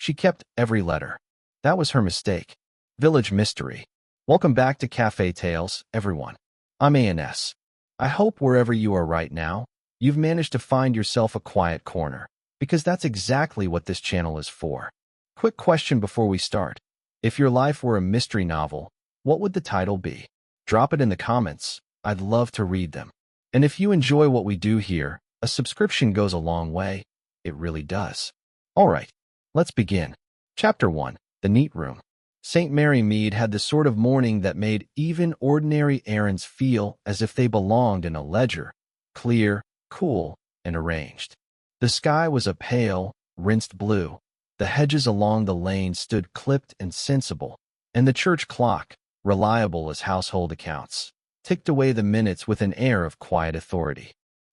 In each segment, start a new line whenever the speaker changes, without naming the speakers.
She kept every letter. That was her mistake. Village Mystery. Welcome back to Cafe Tales, everyone. I'm ANS. I hope wherever you are right now, you've managed to find yourself a quiet corner, because that's exactly what this channel is for. Quick question before we start. If your life were a mystery novel, what would the title be? Drop it in the comments. I'd love to read them. And if you enjoy what we do here, a subscription goes a long way. It really does. All right, let's begin. Chapter 1. The Neat Room. St. Mary Mead had the sort of morning that made even ordinary errands feel as if they belonged in a ledger, clear, cool, and arranged. The sky was a pale, rinsed blue. The hedges along the lane stood clipped and sensible, and the church clock, reliable as household accounts, ticked away the minutes with an air of quiet authority.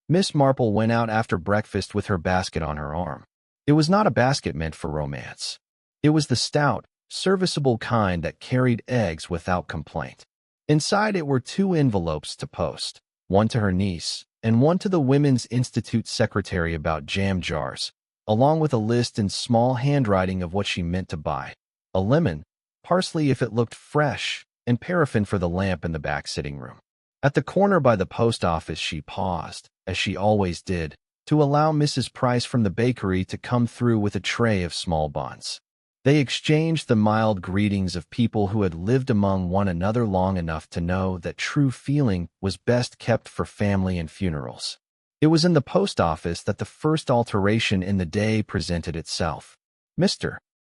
Miss Marple went out after breakfast with her basket on her arm. It was not a basket meant for romance. It was the stout, serviceable kind that carried eggs without complaint. Inside it were 2 envelopes to post, one to her niece and one to the Women's Institute secretary about jam jars, along with a list in small handwriting of what she meant to buy: a lemon, parsley if it looked fresh, and paraffin for the lamp in the back sitting room. At the corner by the post office she paused, as she always did, to allow Mrs. Price from the bakery to come through with a tray of small buns. They exchanged the mild greetings of people who had lived among one another long enough to know that true feeling was best kept for family and funerals. It was in the post office that the first alteration in the day presented itself. Mr.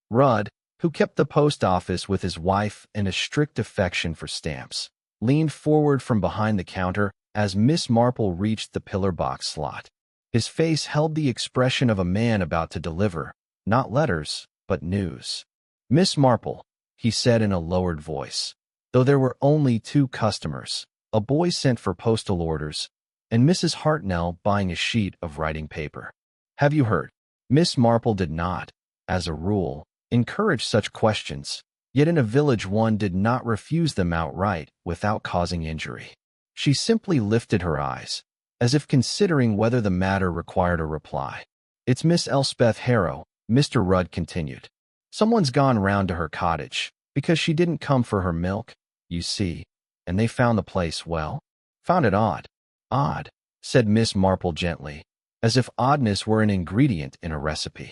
Rudd, who kept the post office with his wife and a strict affection for stamps, leaned forward from behind the counter as Miss Marple reached the pillar box slot. His face held the expression of a man about to deliver, not letters, but news. "Miss Marple," he said in a lowered voice, though there were only 2 customers, a boy sent for postal orders, and Mrs. Hartnell buying a sheet of writing paper. "Have you heard?" Miss Marple did not, as a rule, encourage such questions, yet in a village one did not refuse them outright without causing injury. She simply lifted her eyes, as if considering whether the matter required a reply. "It's Miss Elspeth Harrow," Mr. Rudd continued. "Someone's gone round to her cottage, because she didn't come for her milk, you see, and they found the place, well, found it odd." "Odd," said Miss Marple gently, as if oddness were an ingredient in a recipe.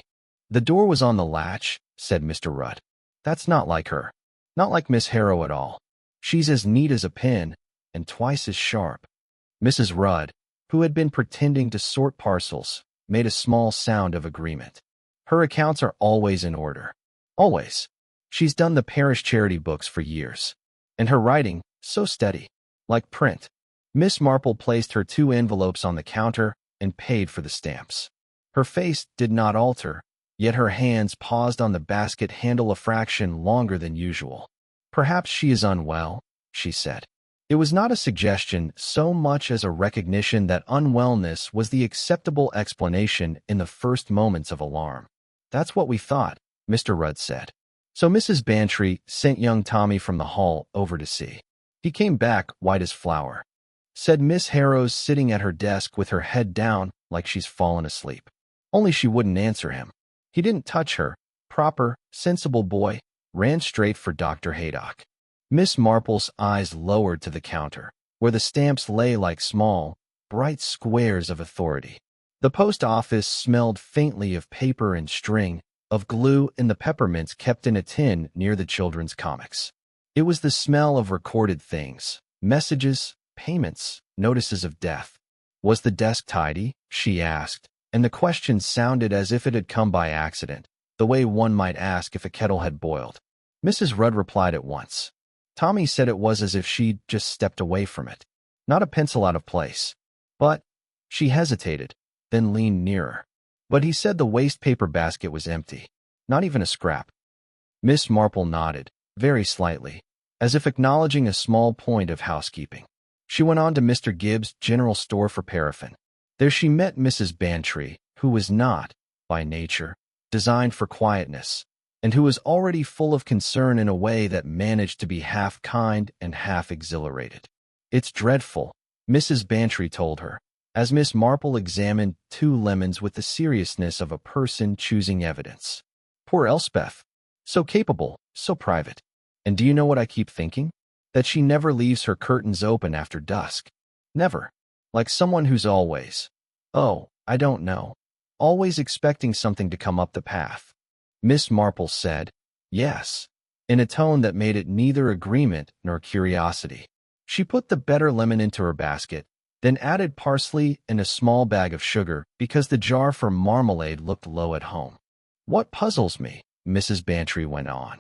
"The door was on the latch," said Mr. Rudd. "That's not like her. Not like Miss Harrow at all. She's as neat as a pin, and twice as sharp." Mrs. Rudd, who had been pretending to sort parcels, made a small sound of agreement. "Her accounts are always in order. Always. She's done the parish charity books for years. And her writing, so steady. Like print." Miss Marple placed her 2 envelopes on the counter and paid for the stamps. Her face did not alter, yet her hands paused on the basket handle a fraction longer than usual. "Perhaps she is unwell," she said. It was not a suggestion so much as a recognition that unwellness was the acceptable explanation in the first moments of alarm. "That's what we thought," Mr. Rudd said. "So Mrs. Bantry sent young Tommy from the hall over to see. He came back white as flour," said Miss Harrows, sitting at her desk with her head down like she's fallen asleep. "Only she wouldn't answer him. He didn't touch her. Proper, sensible boy. Ran straight for Dr. Haydock." Miss Marple's eyes lowered to the counter, where the stamps lay like small, bright squares of authority. The post office smelled faintly of paper and string, of glue and the peppermints kept in a tin near the children's comics. It was the smell of recorded things, messages, payments, notices of death. "Was the desk tidy?" she asked, and the question sounded as if it had come by accident, the way one might ask if a kettle had boiled. Mrs. Rudd replied at once. Tommy said it was as if she'd just stepped away from it. Not a pencil out of place. But, she hesitated, then leaned nearer. But he said the waste paper basket was empty. Not even a scrap. Miss Marple nodded, very slightly, as if acknowledging a small point of housekeeping. She went on to Mr. Gibbs' general store for paraffin. There she met Mrs. Bantry, who was not, by nature, designed for quietness, and who was already full of concern in a way that managed to be half kind and half exhilarated. "It's dreadful," Mrs. Bantry told her, as Miss Marple examined 2 lemons with the seriousness of a person choosing evidence. Poor Elspeth. So capable, so private. And do you know what I keep thinking? That she never leaves her curtains open after dusk. Never. Like someone who's always, oh, I don't know, always expecting something to come up the path. Miss Marple said, yes, in a tone that made it neither agreement nor curiosity. She put the better lemon into her basket, then added parsley and a small bag of sugar because the jar for marmalade looked low at home. What puzzles me, Mrs. Bantry went on,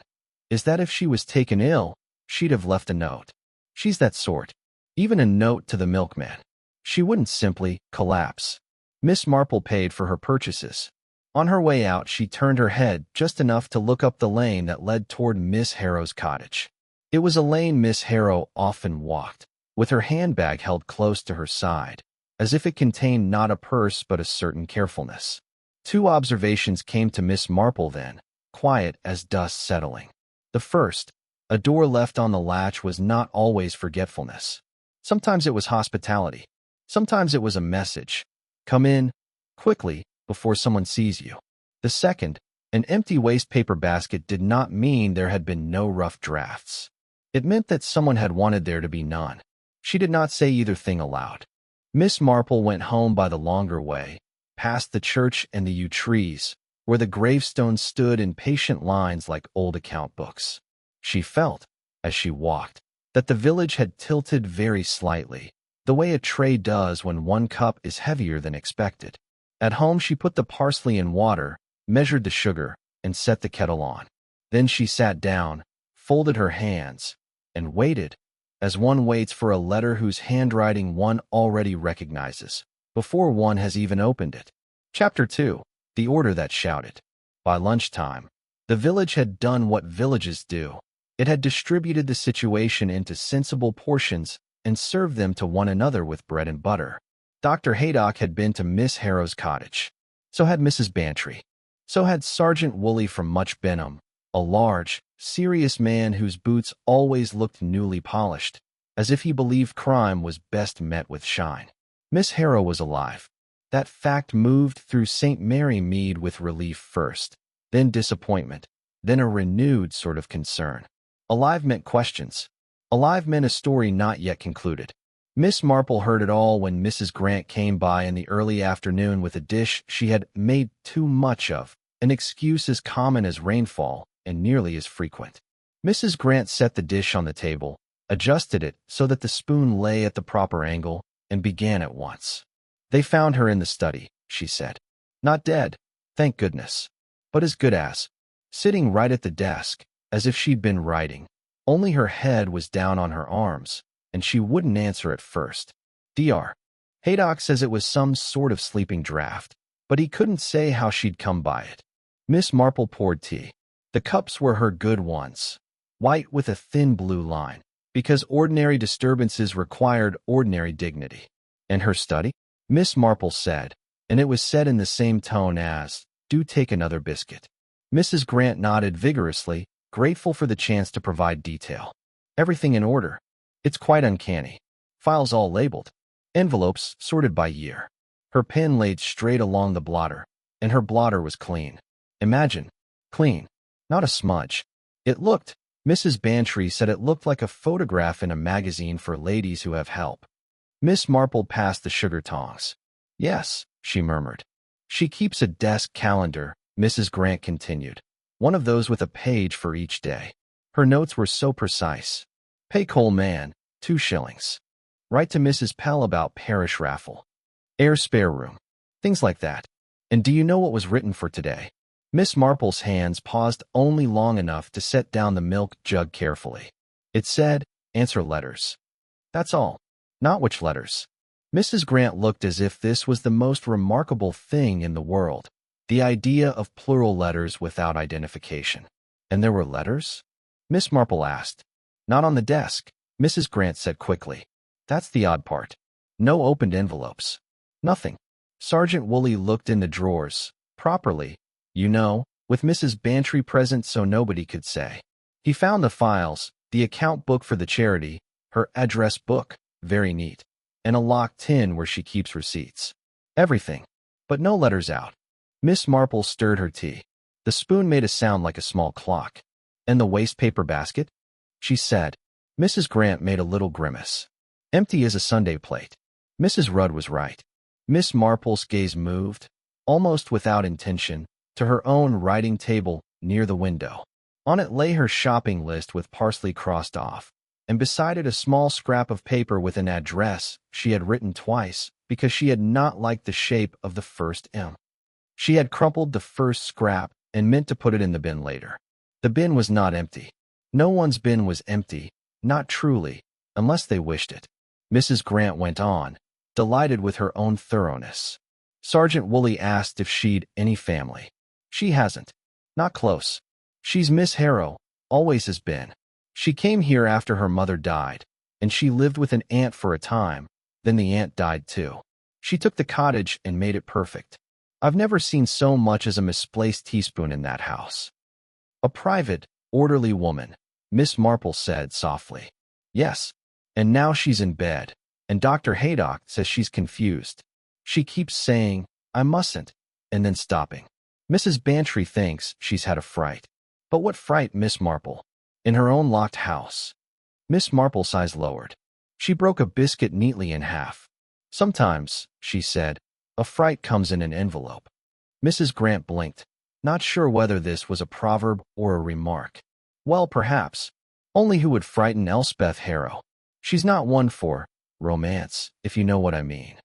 is that if she was taken ill, she'd have left a note. She's that sort. Even a note to the milkman. She wouldn't simply collapse. Miss Marple paid for her purchases. On her way out, she turned her head just enough to look up the lane that led toward Miss Harrow's cottage. It was a lane Miss Harrow often walked, with her handbag held close to her side, as if it contained not a purse but a certain carefulness. Two observations came to Miss Marple then, quiet as dust settling. The first, a door left on the latch was not always forgetfulness. Sometimes it was hospitality. Sometimes it was a message. Come in, quickly, before someone sees you. The second, an empty waste paper basket did not mean there had been no rough drafts. It meant that someone had wanted there to be none. She did not say either thing aloud. Miss Marple went home by the longer way, past the church and the yew trees, where the gravestones stood in patient lines like old account books. She felt, as she walked, that the village had tilted very slightly, the way a tray does when one cup is heavier than expected. At home she put the parsley in water, measured the sugar, and set the kettle on. Then she sat down, folded her hands, and waited, as one waits for a letter whose handwriting one already recognizes, before one has even opened it. Chapter 2. The Order That Shouted. By lunchtime, the village had done what villages do. It had distributed the situation into sensible portions and served them to one another with bread and butter. Dr. Haydock had been to Miss Harrow's cottage. So had Mrs. Bantry. So had Sergeant Woolley from Much Benham, a large, serious man whose boots always looked newly polished, as if he believed crime was best met with shine. Miss Harrow was alive. That fact moved through St. Mary Mead with relief first, then disappointment, then a renewed sort of concern. Alive meant questions. Alive meant a story not yet concluded. Miss Marple heard it all when Mrs. Grant came by in the early afternoon with a dish she had made too much of, an excuse as common as rainfall and nearly as frequent. Mrs. Grant set the dish on the table, adjusted it so that the spoon lay at the proper angle, and began at once. They found her in the study, she said. Not dead, thank goodness, but as good as. Sitting right at the desk, as if she'd been writing. Only her head was down on her arms, and she wouldn't answer at first. Dr. Haydock says it was some sort of sleeping draught, but he couldn't say how she'd come by it. Miss Marple poured tea. The cups were her good ones, white with a thin blue line, because ordinary disturbances required ordinary dignity. And her study? Miss Marple said, and it was said in the same tone as, do take another biscuit. Mrs. Grant nodded vigorously, grateful for the chance to provide detail. Everything in order. It's quite uncanny. Files all labeled. Envelopes sorted by year. Her pen laid straight along the blotter, and her blotter was clean. Imagine. Clean. Not a smudge. It looked, Mrs. Bantry said it looked like a photograph in a magazine for ladies who have help. Miss Marple passed the sugar tongs. Yes, she murmured. She keeps a desk calendar, Mrs. Grant continued. One of those with a page for each day. Her notes were so precise. Pay coal man, 2 shillings. Write to Mrs. Pell about parish raffle. Air spare room. Things like that. And do you know what was written for today? Miss Marple's hands paused only long enough to set down the milk jug carefully. It said, answer letters. That's all. Not which letters. Mrs. Grant looked as if this was the most remarkable thing in the world. The idea of plural letters without identification. And there were letters? Miss Marple asked. Not on the desk, Mrs. Grant said quickly. That's the odd part. No opened envelopes. Nothing. Sergeant Woolley looked in the drawers, properly, you know, with Mrs. Bantry present so nobody could say. He found the files, the account book for the charity, her address book, very neat, and a locked tin where she keeps receipts. Everything. But no letters out. Miss Marple stirred her tea. The spoon made a sound like a small clock. And the waste paper basket? She said. Mrs. Grant made a little grimace. Empty as a sundae plate. Mrs. Rudd was right. Miss Marple's gaze moved, almost without intention, to her own writing table near the window. On it lay her shopping list with parsley crossed off, and beside it a small scrap of paper with an address she had written twice because she had not liked the shape of the first M. She had crumpled the first scrap and meant to put it in the bin later. The bin was not empty. No one's bin was empty, not truly, unless they wished it. Mrs. Grant went on, delighted with her own thoroughness. Sergeant Woolley asked if she'd any family. She hasn't. Not close. She's Miss Harrow, always has been. She came here after her mother died, and she lived with an aunt for a time, then the aunt died too. She took the cottage and made it perfect. I've never seen so much as a misplaced teaspoon in that house. A private, orderly woman, Miss Marple said softly. Yes, and now she's in bed, and Dr. Haydock says she's confused. She keeps saying, I mustn't, and then stopping. Mrs. Bantry thinks she's had a fright. But what fright, Miss Marple? In her own locked house. Miss Marple's eyes lowered. She broke a biscuit neatly in half. Sometimes, she said, a fright comes in an envelope. Mrs. Grant blinked, not sure whether this was a proverb or a remark. Well, perhaps. Only who would frighten Elspeth Harrow? She's not one for romance, if you know what I mean.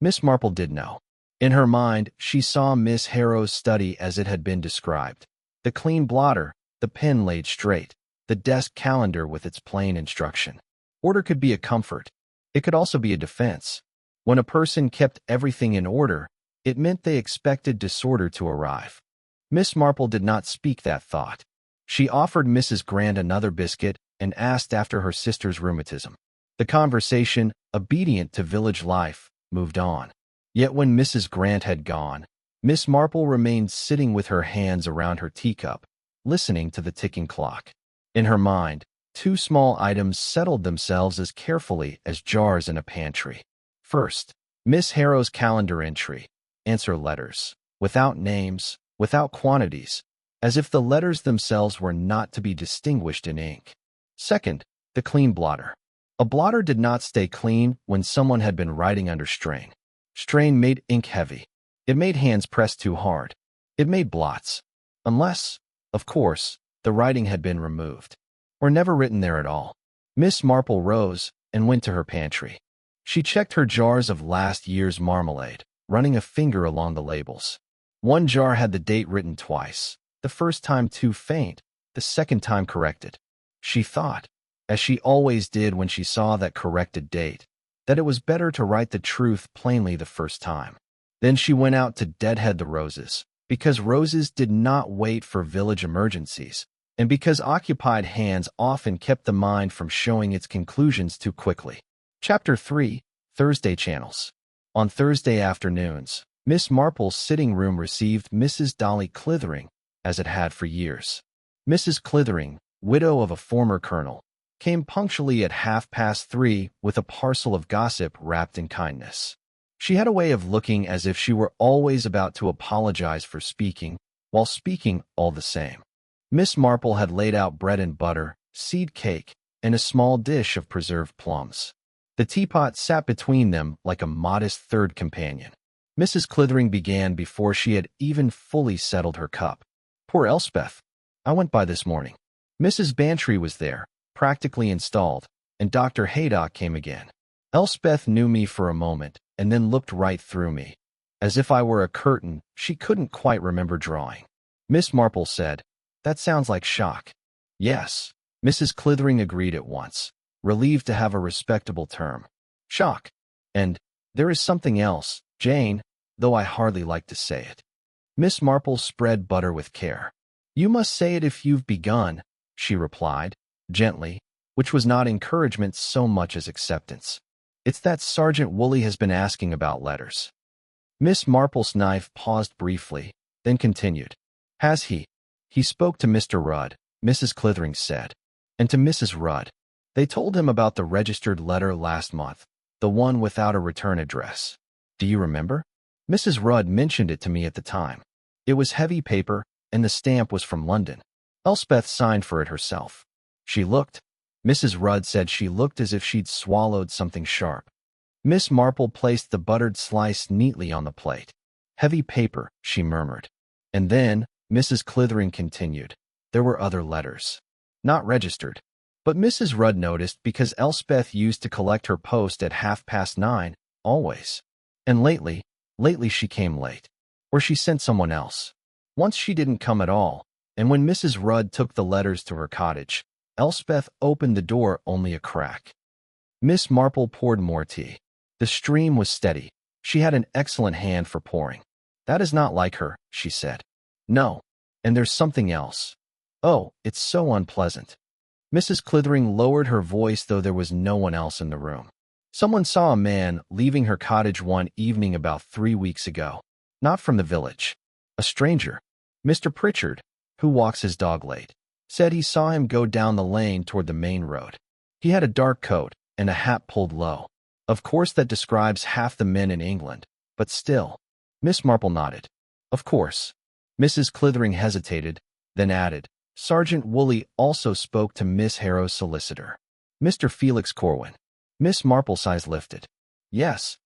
Miss Marple did know. In her mind, she saw Miss Harrow's study as it had been described. The clean blotter, the pen laid straight, the desk calendar with its plain instruction. Order could be a comfort. It could also be a defense. When a person kept everything in order, it meant they expected disorder to arrive. Miss Marple did not speak that thought. She offered Mrs. Grant another biscuit and asked after her sister's rheumatism. The conversation, obedient to village life, moved on. Yet when Mrs. Grant had gone, Miss Marple remained sitting with her hands around her teacup, listening to the ticking clock. In her mind, two small items settled themselves as carefully as jars in a pantry. First, Miss Harrow's calendar entry, answer letters, without names, without quantities, as if the letters themselves were not to be distinguished in ink. Second, the clean blotter. A blotter did not stay clean when someone had been writing under strain. Strain made ink heavy. It made hands press too hard. It made blots. Unless, of course, the writing had been removed, or never written there at all. Miss Marple rose and went to her pantry. She checked her jars of last year's marmalade, running a finger along the labels. One jar had the date written twice, the first time too faint, the second time corrected. She thought, as she always did when she saw that corrected date, that it was better to write the truth plainly the first time. Then she went out to deadhead the roses, because roses did not wait for village emergencies, and because occupied hands often kept the mind from showing its conclusions too quickly. Chapter 3, Thursday Channels. On Thursday afternoons, Miss Marple's sitting room received Mrs. Dolly Clithering, as it had for years. Mrs. Clithering, widow of a former colonel, came punctually at 3:30 with a parcel of gossip wrapped in kindness. She had a way of looking as if she were always about to apologize for speaking, while speaking all the same. Miss Marple had laid out bread and butter, seed cake, and a small dish of preserved plums. The teapot sat between them like a modest third companion. Mrs. Clithering began before she had even fully settled her cup. Poor Elspeth. I went by this morning. Mrs. Bantry was there, practically installed, and Dr. Haydock came again. Elspeth knew me for a moment, and then looked right through me. As if I were a curtain she couldn't quite remember drawing. Miss Marple said, That sounds like shock. Yes, Mrs. Clithering agreed at once, relieved to have a respectable term. Shock. And there is something else, Jane, though I hardly like to say it. Miss Marple spread butter with care. You must say it if you've begun, she replied, gently, which was not encouragement so much as acceptance. It's that Sergeant Woolley has been asking about letters. Miss Marple's knife paused briefly, then continued. Has he? He spoke to Mr. Rudd, Mrs. Clithering said, and to Mrs. Rudd. They told him about the registered letter last month, the one without a return address. Do you remember? Mrs. Rudd mentioned it to me at the time. It was heavy paper, and the stamp was from London. Elspeth signed for it herself. She looked. Mrs. Rudd said she looked as if she'd swallowed something sharp. Miss Marple placed the buttered slice neatly on the plate. Heavy paper, she murmured. And then, Mrs. Clithering continued, there were other letters. Not registered. But Mrs. Rudd noticed because Elspeth used to collect her post at 9:30, always. And lately she came late. Or she sent someone else. Once she didn't come at all, and when Mrs. Rudd took the letters to her cottage, Elspeth opened the door only a crack. Miss Marple poured more tea. The stream was steady. She had an excellent hand for pouring. That is not like her, she said. No. And there's something else. Oh, it's so unpleasant. Mrs. Clithering lowered her voice, though there was no one else in the room. Someone saw a man leaving her cottage one evening about 3 weeks ago. Not from the village. A stranger. Mr. Pritchard, who walks his dog late, said he saw him go down the lane toward the main road. He had a dark coat and a hat pulled low. Of course that describes half the men in England, but still. Miss Marple nodded. Of course. Mrs. Clithering hesitated, then added, Sergeant Woolley also spoke to Miss Harrow's solicitor, Mr. Felix Corwin. Miss Marple's eyes lifted. Yes.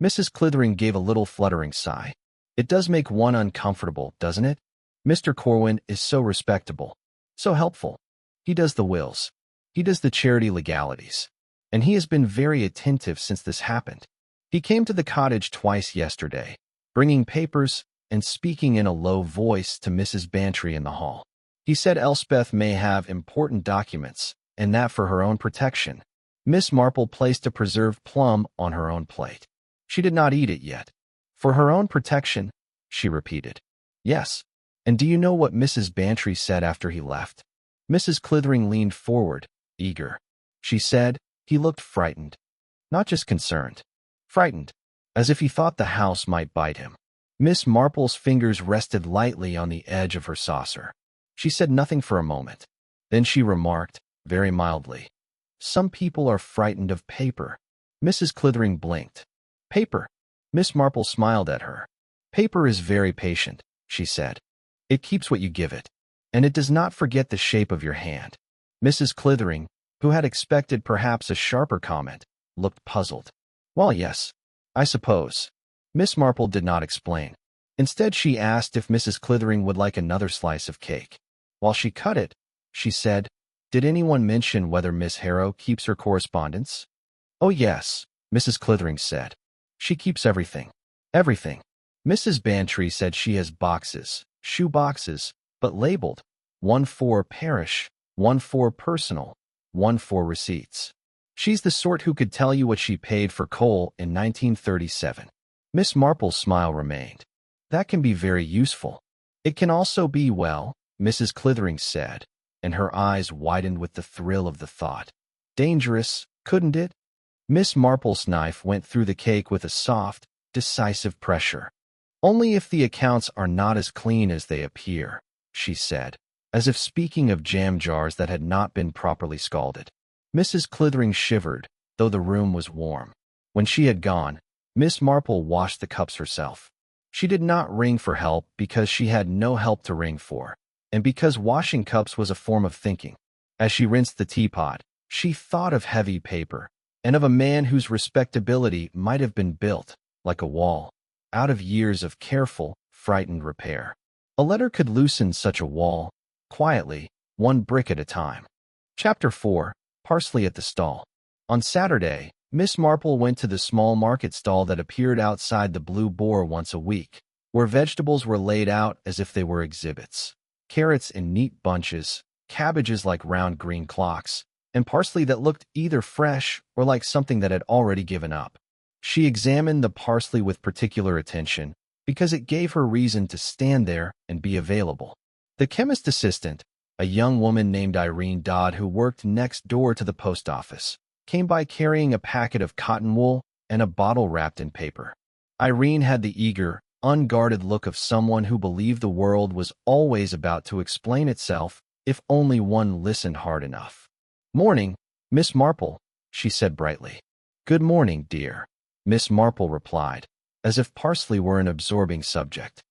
Mrs. Clithering gave a little fluttering sigh. It does make one uncomfortable, doesn't it? Mr. Corwin is so respectable, so helpful. He does the wills. He does the charity legalities. And he has been very attentive since this happened. He came to the cottage twice yesterday, bringing papers and speaking in a low voice to Mrs. Bantry in the hall. He said Elspeth may have important documents, and that for her own protection. Miss Marple placed a preserved plum on her own plate. She did not eat it yet. For her own protection, she repeated. Yes. And do you know what Mrs. Bantry said after he left? Mrs. Clithering leaned forward, eager. She said, he looked frightened. Not just concerned. Frightened. As if he thought the house might bite him. Miss Marple's fingers rested lightly on the edge of her saucer. She said nothing for a moment. Then she remarked, very mildly, some people are frightened of paper. Mrs. Clithering blinked. Paper. Miss Marple smiled at her. Paper is very patient, she said. It keeps what you give it. And it does not forget the shape of your hand. Mrs. Clithering, who had expected perhaps a sharper comment, looked puzzled. Well, yes, I suppose. Miss Marple did not explain. Instead, she asked if Mrs. Clithering would like another slice of cake. While she cut it, she said, Did anyone mention whether Miss Harrow keeps her correspondence? Oh, yes, Mrs. Clithering said. She keeps everything. Everything. Mrs. Bantry said she has boxes, shoe boxes, but labeled. 1 for parish, 1 for personal, 1 for receipts. She's the sort who could tell you what she paid for coal in 1937. Miss Marple's smile remained. That can be very useful. It can also be, well, Mrs. Clithering said, and her eyes widened with the thrill of the thought. Dangerous, couldn't it? Miss Marple's knife went through the cake with a soft, decisive pressure. Only if the accounts are not as clean as they appear, she said, as if speaking of jam jars that had not been properly scalded. Mrs. Clithering shivered, though the room was warm. When she had gone, Miss Marple washed the cups herself. She did not ring for help because she had no help to ring for, and because washing cups was a form of thinking. As she rinsed the teapot, she thought of heavy paper, and of a man whose respectability might have been built, like a wall, out of years of careful, frightened repair. A letter could loosen such a wall, quietly, 1 brick at a time. Chapter 4. Parsley at the Stall. On Saturday, Miss Marple went to the small market stall that appeared outside the Blue Boar once a week, where vegetables were laid out as if they were exhibits. Carrots in neat bunches, cabbages like round green clocks, and parsley that looked either fresh or like something that had already given up. She examined the parsley with particular attention because it gave her reason to stand there and be available. The chemist assistant, a young woman named Irene Dodd who worked next door to the post office, came by carrying a packet of cotton wool and a bottle wrapped in paper. Irene had the eager, unguarded look of someone who believed the world was always about to explain itself if only one listened hard enough. Morning, Miss Marple, she said brightly. Good morning, dear, Miss Marple replied, as if parsley were an absorbing subject.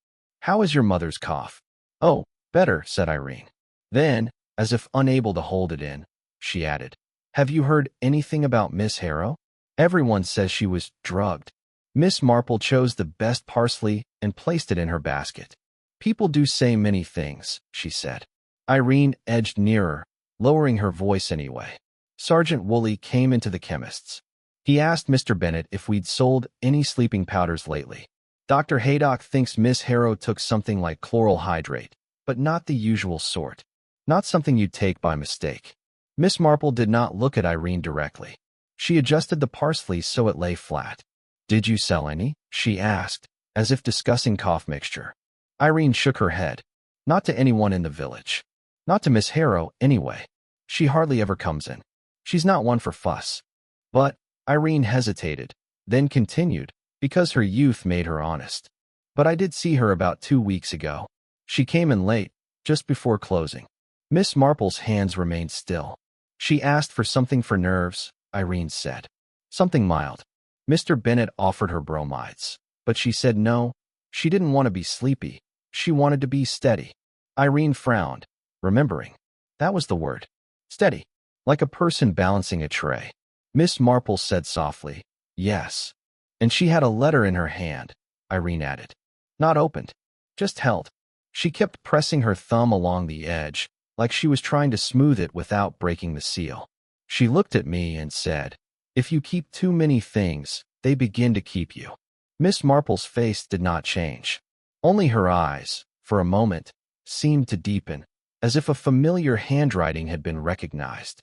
How is your mother's cough? Oh, Better, said Irene. Then, as if unable to hold it in, she added, have you heard anything about Miss Harrow? Everyone says she was drugged. Miss Marple chose the best parsley and placed it in her basket. People do say many things, she said. Irene edged nearer, lowering her voice anyway. Sergeant Woolley came into the chemist's. He asked Mr. Bennett if we'd sold any sleeping powders lately. Dr. Haydock thinks Miss Harrow took something like chloral hydrate, but not the usual sort. Not something you'd take by mistake. Miss Marple did not look at Irene directly. She adjusted the parsley so it lay flat. Did you sell any? She asked, as if discussing cough mixture. Irene shook her head. Not to anyone in the village. Not to Miss Harrow, anyway. She hardly ever comes in. She's not one for fuss. But, Irene hesitated, then continued, because her youth made her honest. But I did see her about 2 weeks ago. She came in late, just before closing. Miss Marple's hands remained still. She asked for something for nerves, Irene said. Something mild. Mr. Bennett offered her bromides, but she said no. She didn't want to be sleepy. She wanted to be steady. Irene frowned, remembering. That was the word. Steady. Like a person balancing a tray. Miss Marple said softly, yes. And she had a letter in her hand, Irene added. Not opened. Just held. She kept pressing her thumb along the edge, like she was trying to smooth it without breaking the seal. She looked at me and said, if you keep too many things, they begin to keep you. Miss Marple's face did not change. Only her eyes, for a moment, seemed to deepen, as if a familiar handwriting had been recognized.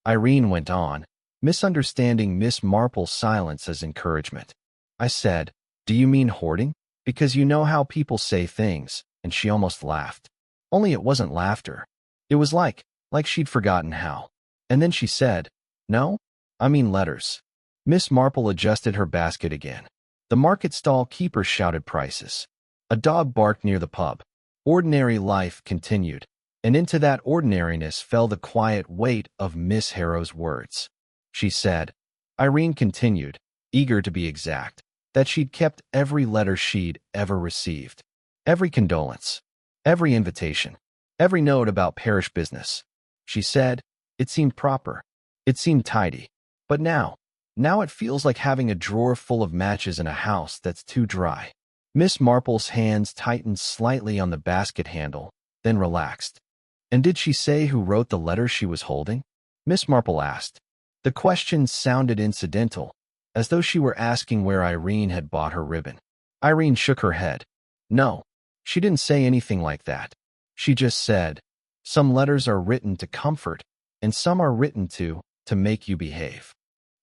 Irene went on, misunderstanding Miss Marple's silence as encouragement. I said, do you mean hoarding? Because you know how people say things, and she almost laughed. Only it wasn't laughter. It was like she'd forgotten how. And then she said, no, I mean letters. Miss Marple adjusted her basket again. The market stall keeper shouted prices. A dog barked near the pub. Ordinary life continued, and into that ordinariness fell the quiet weight of Miss Harrow's words. She said, Irene continued, eager to be exact, that she'd kept every letter she'd ever received. Every condolence. Every invitation. Every note about parish business. She said, it seemed proper. It seemed tidy. But now it feels like having a drawer full of matches in a house that's too dry. Miss Marple's hands tightened slightly on the basket handle, then relaxed. And did she say who wrote the letter she was holding? Miss Marple asked. The question sounded incidental, as though she were asking where Irene had bought her ribbon. Irene shook her head. No, she didn't say anything like that. She just said, some letters are written to comfort, and some are written to make you behave.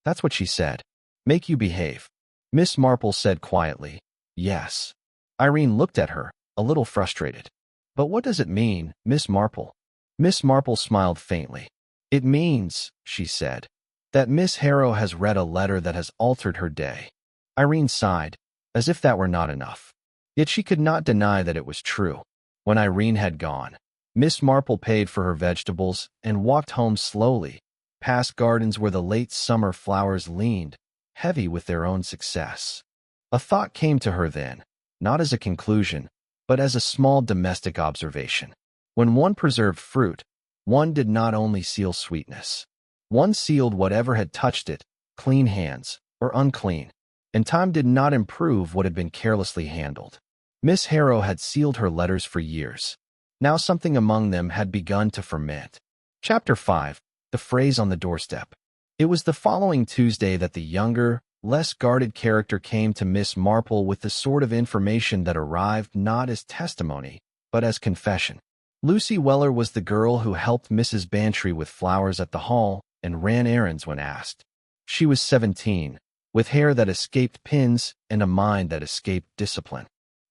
That's what she said. Make you behave. Miss Marple said quietly, yes. Irene looked at her, a little frustrated. But what does it mean, Miss Marple? Miss Marple smiled faintly. It means, she said, that Miss Harrow has read a letter that has altered her day. Irene sighed, as if that were not enough. Yet she could not deny that it was true. When Irene had gone, Miss Marple paid for her vegetables and walked home slowly, past gardens where the late summer flowers leaned, heavy with their own success. A thought came to her then, not as a conclusion, but as a small domestic observation. When one preserved fruit, one did not only seal sweetness. One sealed whatever had touched it, clean hands or unclean, and time did not improve what had been carelessly handled. Miss Harrow had sealed her letters for years. Now something among them had begun to ferment. Chapter 5. The phrase on the doorstep. It was the following Tuesday that the younger, less guarded character came to Miss Marple with the sort of information that arrived not as testimony, but as confession. Lucy Weller was the girl who helped Mrs. Bantry with flowers at the hall and ran errands when asked. She was 17, with hair that escaped pins and a mind that escaped discipline.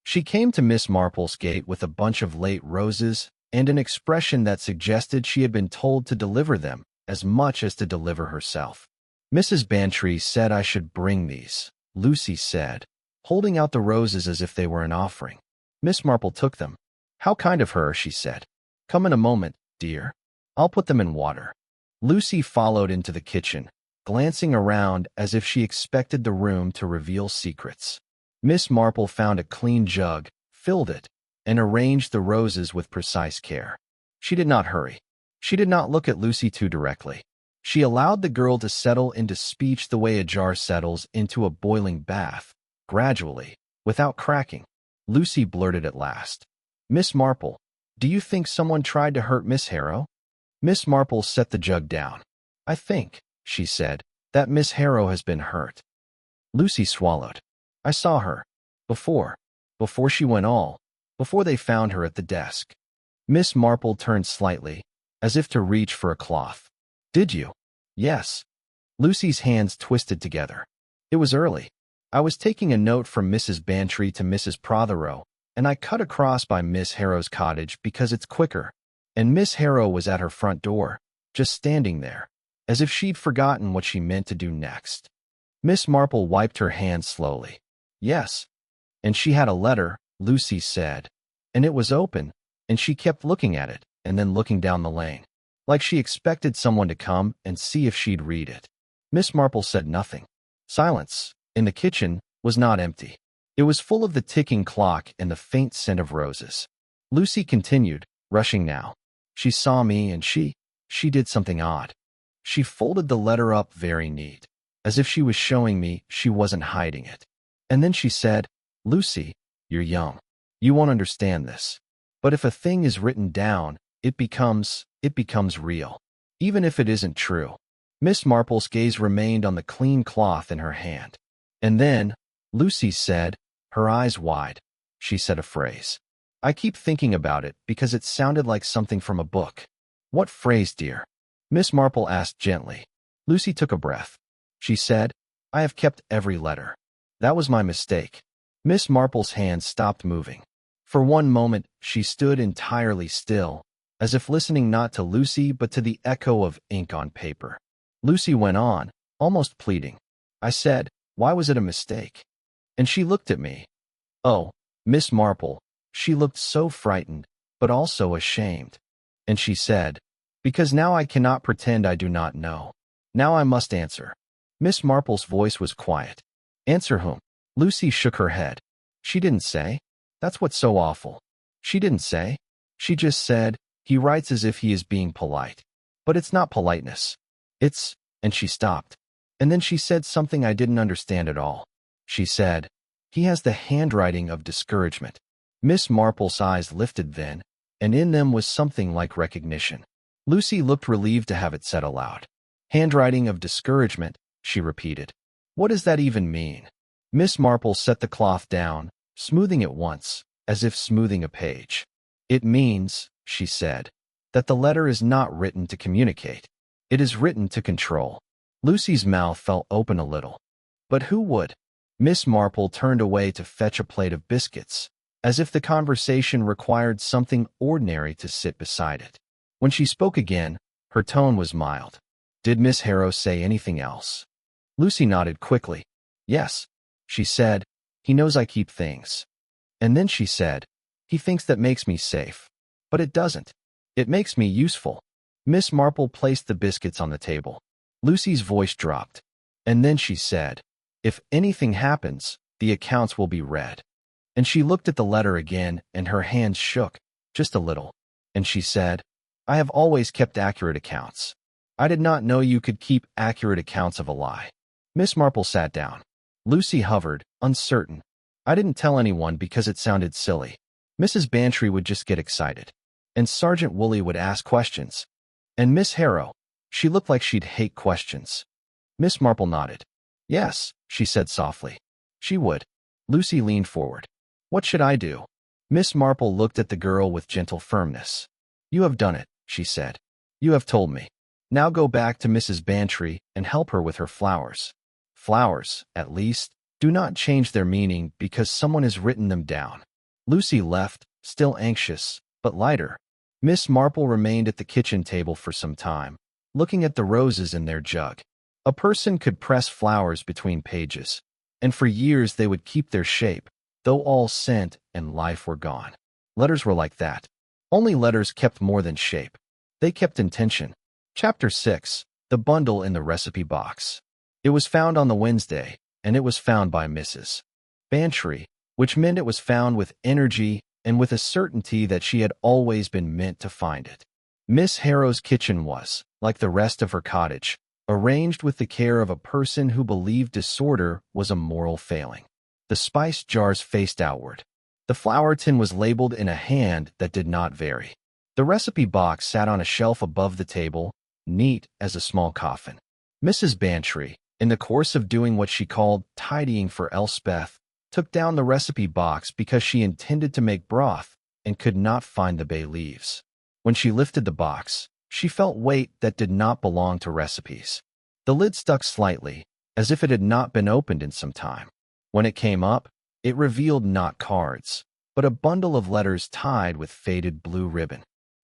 She came to Miss Marple's gate with a bunch of late roses and an expression that suggested she had been told to deliver them as much as to deliver herself. Mrs. Bantry said I should bring these, Lucy said, holding out the roses as if they were an offering. Miss Marple took them. How kind of her, she said. Come in a moment, dear. I'll put them in water. Lucy followed into the kitchen, glancing around as if she expected the room to reveal secrets. Miss Marple found a clean jug, filled it, and arranged the roses with precise care. She did not hurry. She did not look at Lucy too directly. She allowed the girl to settle into speech the way a jar settles into a boiling bath, gradually, without cracking. Lucy blurted at last, "Miss Marple, do you think someone tried to hurt Miss Harrow?" Miss Marple set the jug down. "I think," she said, "that Miss Harrow has been hurt." Lucy swallowed. "I saw her. Before she went before they found her at the desk." Miss Marple turned slightly, as if to reach for a cloth. "Did you?" "Yes." Lucy's hands twisted together. "It was early. I was taking a note from Mrs. Bantry to Mrs. Prothero, and I cut across by Miss Harrow's cottage because it's quicker. And Miss Harrow was at her front door, just standing there, as if she'd forgotten what she meant to do next." Miss Marple wiped her hands slowly. "Yes. And she had a letter," Lucy said. "And it was open, and she kept looking at it, and then looking down the lane, like she expected someone to come and see if she'd read it." Miss Marple said nothing. Silence, in the kitchen, was not empty. It was full of the ticking clock and the faint scent of roses. Lucy continued, rushing now. "She saw me and she did something odd. She folded the letter up very neat, as if she was showing me she wasn't hiding it. And then she said, 'Lucy, you're young. You won't understand this. But if a thing is written down, it becomes real, even if it isn't true.'" Miss Marple's gaze remained on the clean cloth in her hand. "And then," Lucy said, her eyes wide, she said a phrase. "I keep thinking about it because it sounded like something from a book." "What phrase, dear?" Miss Marple asked gently. Lucy took a breath. She said, "I have kept every letter. That was my mistake." Miss Marple's hands stopped moving. For one moment, she stood entirely still, as if listening not to Lucy but to the echo of ink on paper. Lucy went on, almost pleading. "I said, why was it a mistake? And she looked at me. Oh, Miss Marple, she looked so frightened, but also ashamed. And she said, 'Because now I cannot pretend I do not know. Now I must answer.'" Miss Marple's voice was quiet. "Answer whom?" Lucy shook her head. "She didn't say. That's what's so awful. She didn't say. She just said, 'He writes as if he is being polite.' But it's not politeness. It's—" and she stopped. And then she said something I didn't understand at all. She said, "He has the handwriting of discouragement." Miss Marple's eyes lifted then, and in them was something like recognition. Lucy looked relieved to have it said aloud. "Handwriting of discouragement," she repeated. "What does that even mean?" Miss Marple set the cloth down, smoothing it once, as if smoothing a page. "It means," she said, "that the letter is not written to communicate. It is written to control." Lucy's mouth fell open a little. "But who would?" Miss Marple turned away to fetch a plate of biscuits, as if the conversation required something ordinary to sit beside it. When she spoke again, her tone was mild. "Did Miss Harrow say anything else?" Lucy nodded quickly. "Yes," she said, "he knows I keep things." And then she said, "He thinks that makes me safe. But it doesn't. It makes me useful." Miss Marple placed the biscuits on the table. Lucy's voice dropped. And then she said, "If anything happens, the accounts will be read." And she looked at the letter again, and her hands shook, just a little. And she said, "I have always kept accurate accounts. I did not know you could keep accurate accounts of a lie." Miss Marple sat down. Lucy hovered, uncertain. "I didn't tell anyone because it sounded silly. Mrs. Bantry would just get excited. And Sergeant Woolley would ask questions. And Miss Harrow, she looked like she'd hate questions." Miss Marple nodded. "Yes," she said softly. "She would." Lucy leaned forward. "What should I do?" Miss Marple looked at the girl with gentle firmness. "You have done it," she said. "You have told me. Now go back to Mrs. Bantry and help her with her flowers. Flowers, at least, do not change their meaning because someone has written them down." Lucy left, still anxious, but lighter. Miss Marple remained at the kitchen table for some time, looking at the roses in their jug. A person could press flowers between pages, and for years they would keep their shape, though all scent and life were gone. Letters were like that. Only letters kept more than shape. They kept intention. Chapter 6. The Bundle in the Recipe Box. It was found on the Wednesday, and it was found by Mrs. Bantry, which meant it was found with energy and with a certainty that she had always been meant to find it. Miss Harrow's kitchen was, like the rest of her cottage, arranged with the care of a person who believed disorder was a moral failing. The spice jars faced outward. The flour tin was labeled in a hand that did not vary. The recipe box sat on a shelf above the table, neat as a small coffin. Mrs. Bantry, in the course of doing what she called tidying for Elspeth, took down the recipe box because she intended to make broth and could not find the bay leaves. When she lifted the box, she felt weight that did not belong to recipes. The lid stuck slightly, as if it had not been opened in some time. When it came up, it revealed not cards, but a bundle of letters tied with faded blue ribbon.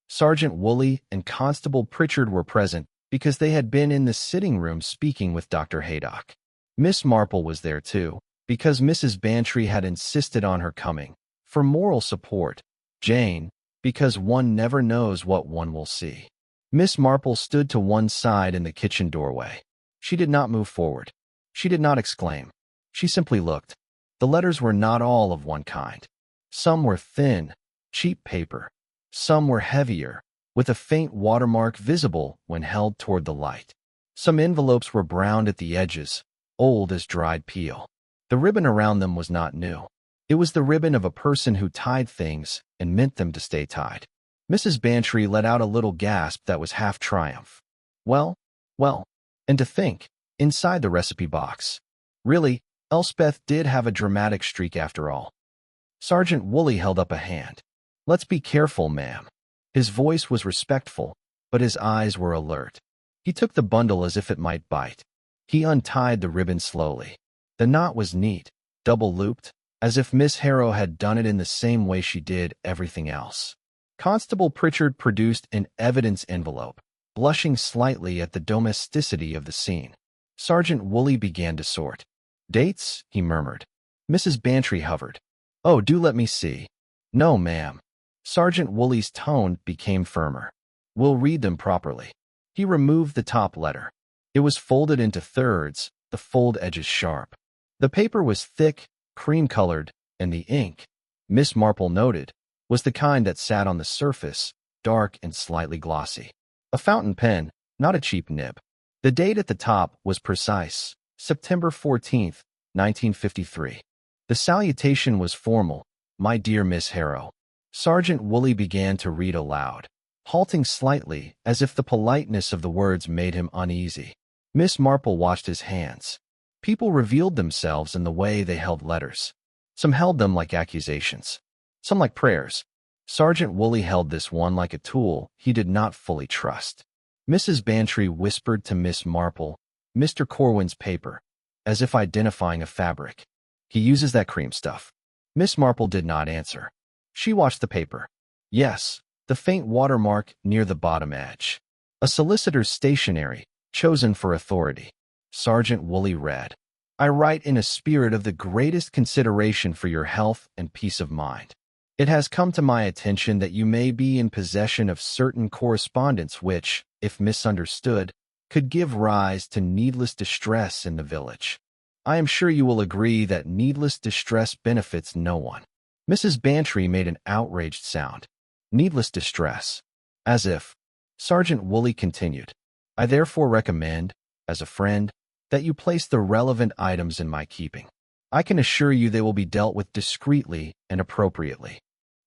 Sergeant Woolley and Constable Pritchard were present because they had been in the sitting room speaking with Dr. Haydock. Miss Marple was there too, because Mrs. Bantry had insisted on her coming, for moral support. Jane, because one never knows what one will see. Miss Marple stood to one side in the kitchen doorway. She did not move forward. She did not exclaim. She simply looked. The letters were not all of one kind. Some were thin, cheap paper. Some were heavier, with a faint watermark visible when held toward the light. Some envelopes were browned at the edges, old as dried peel. The ribbon around them was not new. It was the ribbon of a person who tied things and meant them to stay tied. Mrs. Bantry let out a little gasp that was half triumph. Well, and to think, inside the recipe box. Really, Elspeth did have a dramatic streak after all. Sergeant Woolley held up a hand. "Let's be careful, ma'am." His voice was respectful, but his eyes were alert. He took the bundle as if it might bite. He untied the ribbon slowly. The knot was neat, double-looped, as if Miss Harrow had done it in the same way she did everything else. Constable Pritchard produced an evidence envelope, blushing slightly at the domesticity of the scene. Sergeant Woolley began to sort. "Dates?" he murmured. Mrs. Bantry hovered. "Oh, do let me see." "No, ma'am." Sergeant Woolley's tone became firmer. "We'll read them properly." He removed the top letter. It was folded into thirds, the fold edges sharp. The paper was thick, cream-colored, and the ink, Miss Marple noted, was the kind that sat on the surface, dark and slightly glossy. A fountain pen, not a cheap nib. The date at the top was precise, September 14th, 1953. The salutation was formal, "My dear Miss Harrow." Sergeant Woolley began to read aloud, halting slightly as if the politeness of the words made him uneasy. Miss Marple watched his hands. People revealed themselves in the way they held letters. Some held them like accusations, some like prayers. Sergeant Woolley held this one like a tool he did not fully trust. Mrs. Bantry whispered to Miss Marple, "Mr. Corwin's paper," as if identifying a fabric. "He uses that cream stuff." Miss Marple did not answer. She watched the paper. Yes, the faint watermark near the bottom edge. A solicitor's stationery, chosen for authority. Sergeant Woolley read, "I write in a spirit of the greatest consideration for your health and peace of mind. It has come to my attention that you may be in possession of certain correspondence which, if misunderstood, could give rise to needless distress in the village. I am sure you will agree that needless distress benefits no one." Mrs. Bantry made an outraged sound. "Needless distress." As if. Sergeant Woolley continued, "I therefore recommend, as a friend, that you place the relevant items in my keeping. I can assure you they will be dealt with discreetly and appropriately."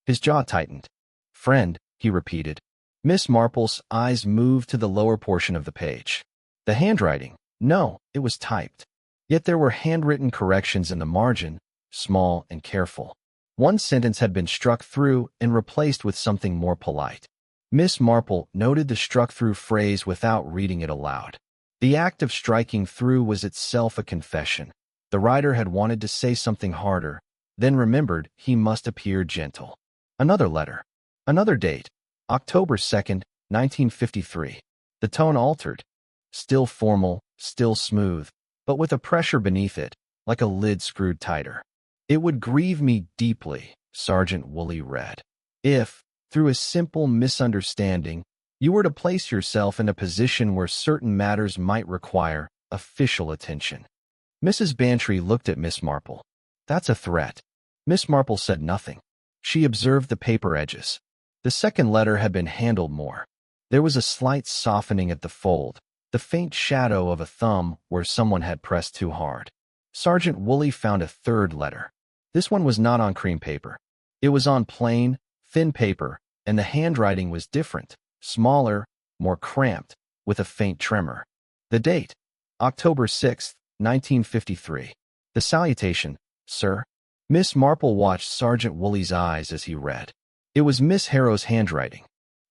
His jaw tightened. "Friend," he repeated. Miss Marple's eyes moved to the lower portion of the page. The handwriting, no, it was typed. Yet there were handwritten corrections in the margin, small and careful. One sentence had been struck through and replaced with something more polite. Miss Marple noted the struck-through phrase without reading it aloud. The act of striking through was itself a confession. The writer had wanted to say something harder, then remembered he must appear gentle. Another letter. Another date. October 2nd, 1953. The tone altered. Still formal, still smooth, but with a pressure beneath it, like a lid screwed tighter. "It would grieve me deeply," Sergeant Woolley read, "if, through a simple misunderstanding, you were to place yourself in a position where certain matters might require official attention." Mrs. Bantry looked at Miss Marple. "That's a threat." Miss Marple said nothing. She observed the paper edges. The second letter had been handled more. There was a slight softening at the fold, the faint shadow of a thumb where someone had pressed too hard. Sergeant Woolley found a third letter. This one was not on cream paper. It was on plain, thin paper, and the handwriting was different, smaller, more cramped, with a faint tremor. The date, October 6, 1953. The salutation, sir. Miss Marple watched Sergeant Woolley's eyes as he read. It was Miss Harrow's handwriting.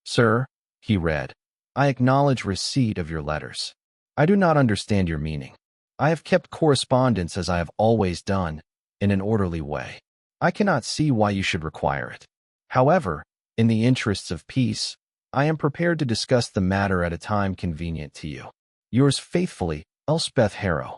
Sir, he read, I acknowledge receipt of your letters. I do not understand your meaning. I have kept correspondence as I have always done, in an orderly way. I cannot see why you should require it. However, in the interests of peace, I am prepared to discuss the matter at a time convenient to you. Yours faithfully, Elspeth Harrow.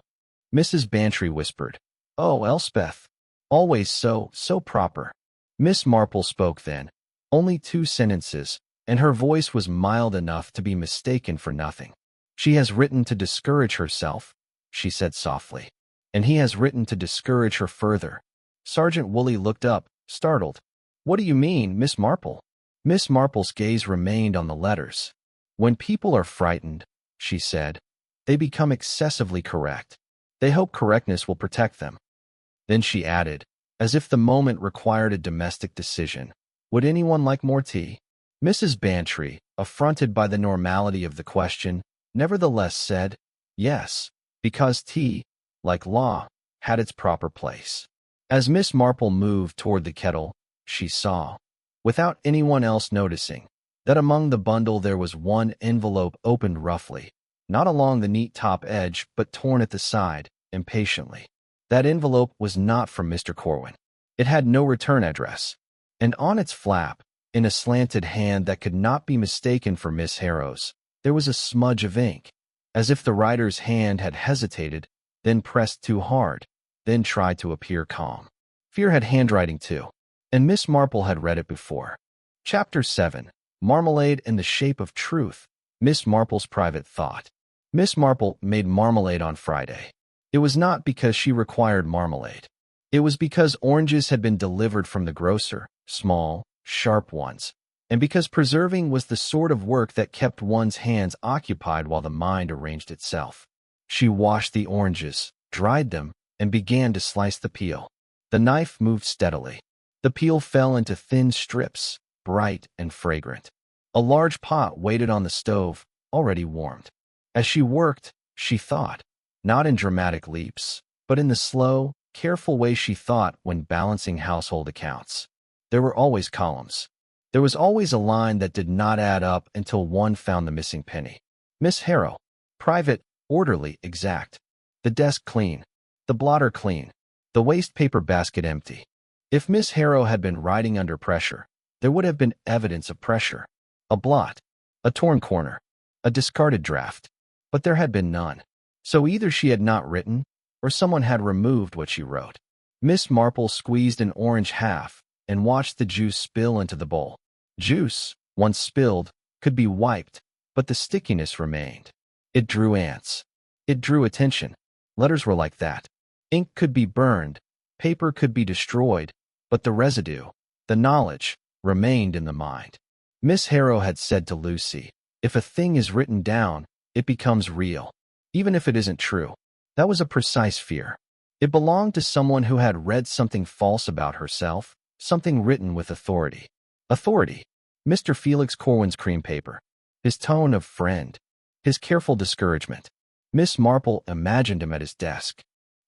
Mrs. Bantry whispered, Oh, Elspeth. Always so proper. Miss Marple spoke then. Only 2 sentences, and her voice was mild enough to be mistaken for nothing. She has written to discourage herself, she said softly. And he has written to discourage her further. Sergeant Woolley looked up, startled. What do you mean, Miss Marple? Miss Marple's gaze remained on the letters. When people are frightened, she said, they become excessively correct. They hope correctness will protect them. Then she added, as if the moment required a domestic decision, would anyone like more tea? Mrs. Bantry, affronted by the normality of the question, nevertheless said, yes, because tea, like law, had its proper place. As Miss Marple moved toward the kettle, she saw, without anyone else noticing, that among the bundle there was one envelope opened roughly, not along the neat top edge but torn at the side, impatiently. That envelope was not from Mr. Corwin. It had no return address, and on its flap, in a slanted hand that could not be mistaken for Miss Harrow's, there was a smudge of ink, as if the writer's hand had hesitated, then pressed too hard, then tried to appear calm. Fear had handwriting too, and Miss Marple had read it before. Chapter 7. Marmalade in the Shape of Truth. Miss Marple's Private Thought. Miss Marple made marmalade on Friday. It was not because she required marmalade. It was because oranges had been delivered from the grocer, small, sharp ones, and because preserving was the sort of work that kept one's hands occupied while the mind arranged itself. She washed the oranges, dried them, and began to slice the peel. The knife moved steadily. The peel fell into thin strips, bright and fragrant. A large pot waited on the stove, already warmed. As she worked, she thought, not in dramatic leaps, but in the slow, careful way she thought when balancing household accounts. There were always columns. There was always a line that did not add up until one found the missing penny. Miss Harrow. Private, orderly, exact. The desk clean. The blotter clean. The waste paper basket empty. If Miss Harrow had been writing under pressure, there would have been evidence of pressure. A blot. A torn corner. A discarded draft. But there had been none. So either she had not written, or someone had removed what she wrote. Miss Marple squeezed an orange half and watched the juice spill into the bowl. Juice, once spilled, could be wiped, but the stickiness remained. It drew ants. It drew attention. Letters were like that. Ink could be burned, paper could be destroyed, but the residue, the knowledge, remained in the mind. Miss Harrow had said to Lucy, if a thing is written down, it becomes real, even if it isn't true. That was a precise fear. It belonged to someone who had read something false about herself, something written with authority. Authority. Mr. Felix Corwin's cream paper. His tone of friend. His careful discouragement. Miss Marple imagined him at his desk.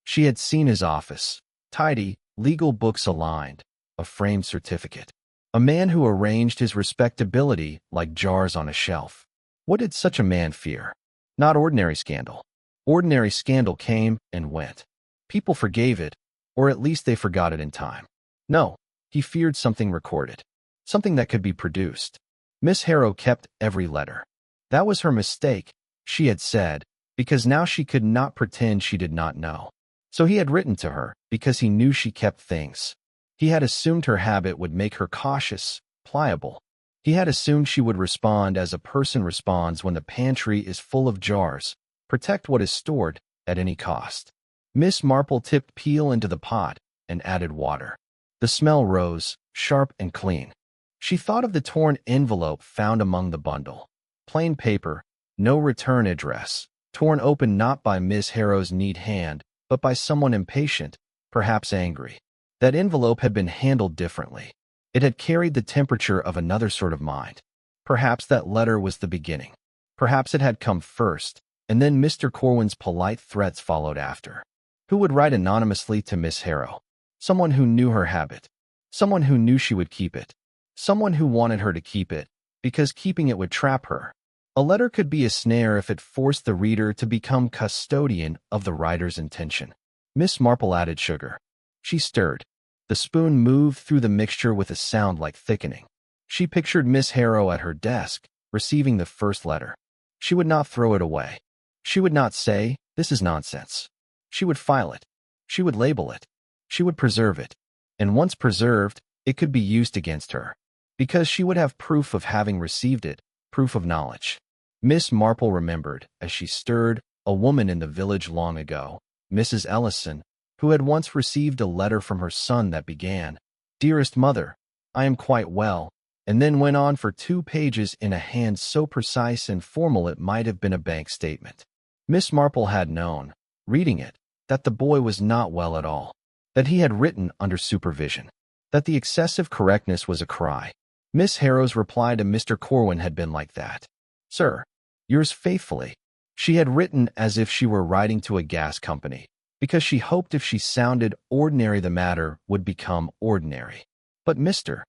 She had seen his office. Tidy, legal books aligned. A framed certificate. A man who arranged his respectability like jars on a shelf. What did such a man fear? Not ordinary scandal. Ordinary scandal came and went. People forgave it, or at least they forgot it in time. No, he feared something recorded. Something that could be produced. Miss Harrow kept every letter. That was her mistake, she had said, because now she could not pretend she did not know. So he had written to her, because he knew she kept things. He had assumed her habit would make her cautious, pliable. He had assumed she would respond as a person responds when the pantry is full of jars, protect what is stored at any cost. Miss Marple tipped peel into the pot and added water. The smell rose, sharp and clean. She thought of the torn envelope found among the bundle. Plain paper, no return address, torn open not by Miss Harrow's neat hand, but by someone impatient, perhaps angry. That envelope had been handled differently. It had carried the temperature of another sort of mind. Perhaps that letter was the beginning. Perhaps it had come first, and then Mr. Corwin's polite threats followed after. Who would write anonymously to Miss Harrow? Someone who knew her habit. Someone who knew she would keep it. Someone who wanted her to keep it, because keeping it would trap her. A letter could be a snare if it forced the reader to become custodian of the writer's intention. Miss Marple added sugar. She stirred. The spoon moved through the mixture with a sound like thickening. She pictured Miss Harrow at her desk, receiving the first letter. She would not throw it away. She would not say, "This is nonsense." She would file it. She would label it. She would preserve it. And once preserved, it could be used against her. Because she would have proof of having received it, proof of knowledge. Miss Marple remembered, as she stirred, a woman in the village long ago, Mrs. Ellison, who had once received a letter from her son that began, "Dearest mother, I am quite well," and then went on for 2 pages in a hand so precise and formal it might have been a bank statement. Miss Marple had known, reading it, that the boy was not well at all, that he had written under supervision, that the excessive correctness was a cry. Miss Harrow's reply to Mr. Corwin had been like that. "Sir, yours faithfully." She had written as if she were writing to a gas company, because she hoped if she sounded ordinary the matter would become ordinary. But Mr.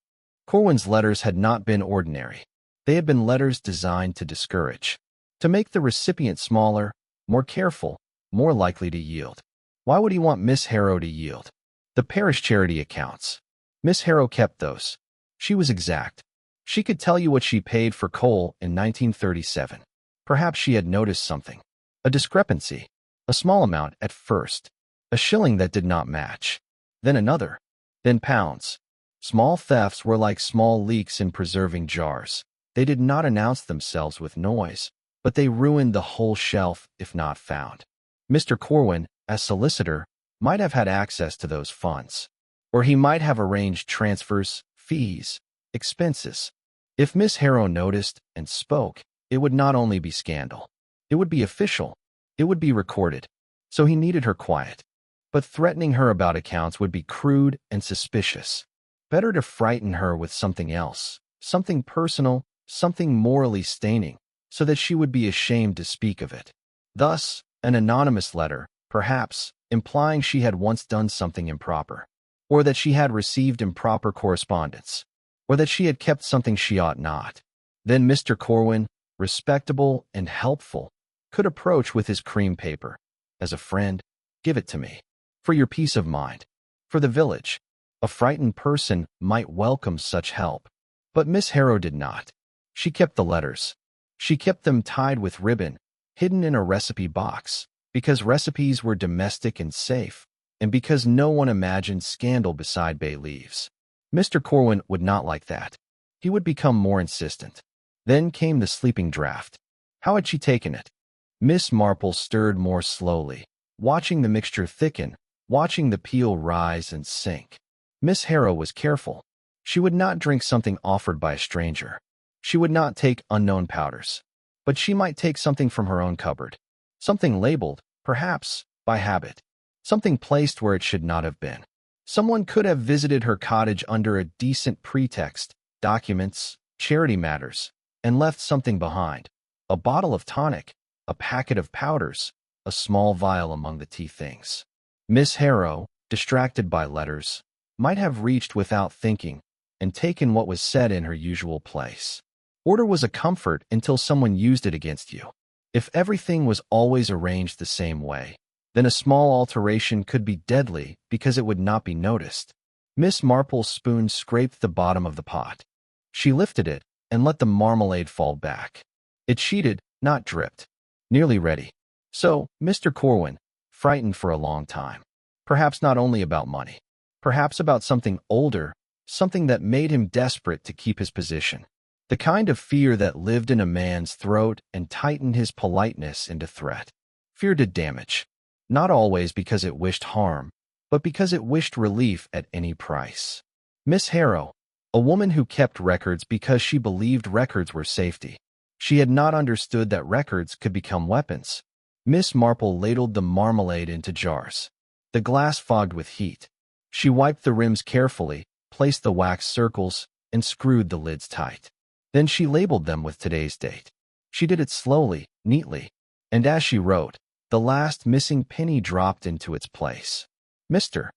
Corwin's letters had not been ordinary. They had been letters designed to discourage, to make the recipient smaller, more careful, more likely to yield. Why would he want Miss Harrow to yield? The parish charity accounts. Miss Harrow kept those. She was exact. She could tell you what she paid for coal in 1937. Perhaps she had noticed something. A discrepancy. A small amount at first. A shilling that did not match. Then another. Then pounds. Small thefts were like small leaks in preserving jars. They did not announce themselves with noise, but they ruined the whole shelf if not found. Mr. Corwin, as solicitor, might have had access to those funds. Or he might have arranged transfers, fees, expenses. If Miss Harrow noticed and spoke, it would not only be scandal. It would be official. It would be recorded. So he needed her quiet. But threatening her about accounts would be crude and suspicious. Better to frighten her with something else, something personal, something morally staining, so that she would be ashamed to speak of it. Thus, an anonymous letter, perhaps, implying she had once done something improper, or that she had received improper correspondence, or that she had kept something she ought not. Then Mr. Corwin, respectable and helpful, could approach with his cream paper. As a friend, give it to me. For your peace of mind. For the village. A frightened person might welcome such help. But Miss Harrow did not. She kept the letters. She kept them tied with ribbon, hidden in a recipe box, because recipes were domestic and safe, and because no one imagined scandal beside bay leaves. Mr. Corwin would not like that. He would become more insistent. Then came the sleeping draught. How had she taken it? Miss Marple stirred more slowly, watching the mixture thicken, watching the peel rise and sink. Miss Harrow was careful. She would not drink something offered by a stranger. She would not take unknown powders. But she might take something from her own cupboard. Something labeled, perhaps, by habit. Something placed where it should not have been. Someone could have visited her cottage under a decent pretext, documents, charity matters, and left something behind. A bottle of tonic, a packet of powders, a small vial among the tea things. Miss Harrow, distracted by letters, might have reached without thinking and taken what was said in her usual place. Order was a comfort until someone used it against you. If everything was always arranged the same way, then a small alteration could be deadly because it would not be noticed. Miss Marple's spoon scraped the bottom of the pot. She lifted it and let the marmalade fall back. It sheeted, not dripped. Nearly ready. So, Mr. Corwin, frightened for a long time. Perhaps not only about money. Perhaps about something older, something that made him desperate to keep his position. The kind of fear that lived in a man's throat and tightened his politeness into threat. Fear did damage. Not always because it wished harm, but because it wished relief at any price. Miss Harrow, A woman who kept records because she believed records were safety. She had not understood that records could become weapons. Miss Marple ladled the marmalade into jars. The glass fogged with heat. She wiped the rims carefully, placed the wax circles, and screwed the lids tight. Then she labeled them with today's date. She did it slowly, neatly, and as she wrote, the last missing penny dropped into its place. Mr.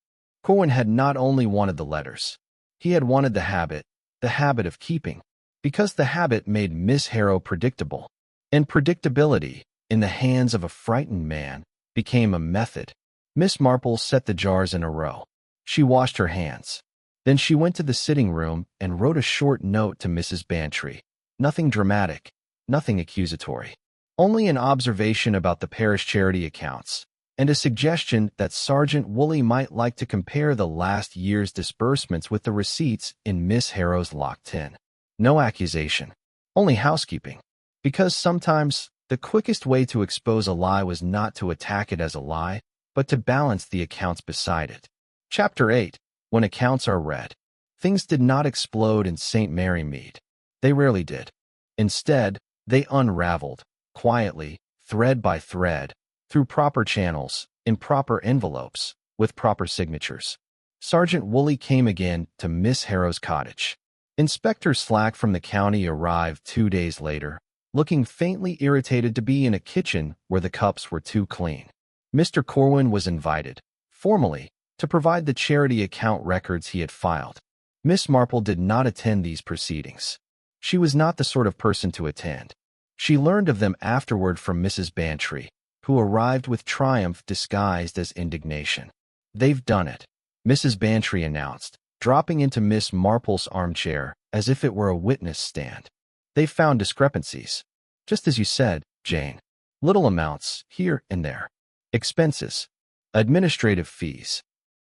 Corwin had not only wanted the letters. He had wanted the habit of keeping, because the habit made Miss Harrow predictable, and predictability, in the hands of a frightened man, became a method. Miss Marple set the jars in a row. She washed her hands. Then she went to the sitting room and wrote a short note to Mrs. Bantry. Nothing dramatic, nothing accusatory. Only an observation about the parish charity accounts, and a suggestion that Sergeant Woolley might like to compare the last year's disbursements with the receipts in Miss Harrow's locked tin. No accusation, only housekeeping. Because sometimes the quickest way to expose a lie was not to attack it as a lie, but to balance the accounts beside it. Chapter 8. When accounts are read. Things did not explode in St. Mary Mead. They rarely did. Instead, they unraveled, quietly, thread by thread, through proper channels, in proper envelopes, with proper signatures. Sergeant Woolley came again to Miss Harrow's cottage. Inspector Slack from the county arrived 2 days later, looking faintly irritated to be in a kitchen where the cups were too clean. Mr. Corwin was invited, formally, to provide the charity account records he had filed. Miss Marple did not attend these proceedings. She was not the sort of person to attend. She learned of them afterward from Mrs. Bantry, who arrived with triumph disguised as indignation. "They've done it," Mrs. Bantry announced, dropping into Miss Marple's armchair as if it were a witness stand. "They've found discrepancies. Just as you said, Jane. Little amounts, here and there. Expenses. Administrative fees.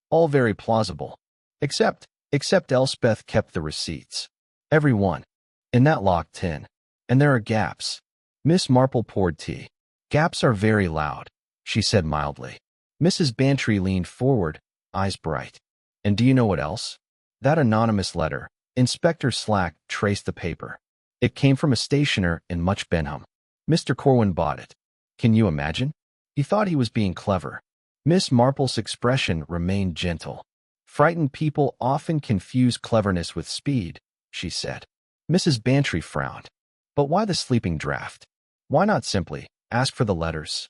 All very plausible. Except Elspeth kept the receipts. Every one. In that locked tin. And there are gaps." Miss Marple poured tea. "Gaps are very loud," she said mildly. Mrs. Bantry leaned forward, eyes bright. "And do you know what else? That anonymous letter." Inspector Slack traced the paper. "It came from a stationer in Much Benham. Mr. Corwin bought it. Can you imagine? He thought he was being clever." Miss Marple's expression remained gentle. "Frightened people often confuse cleverness with speed," she said. Mrs. Bantry frowned. "But why the sleeping draft? Why not simply ask for the letters?"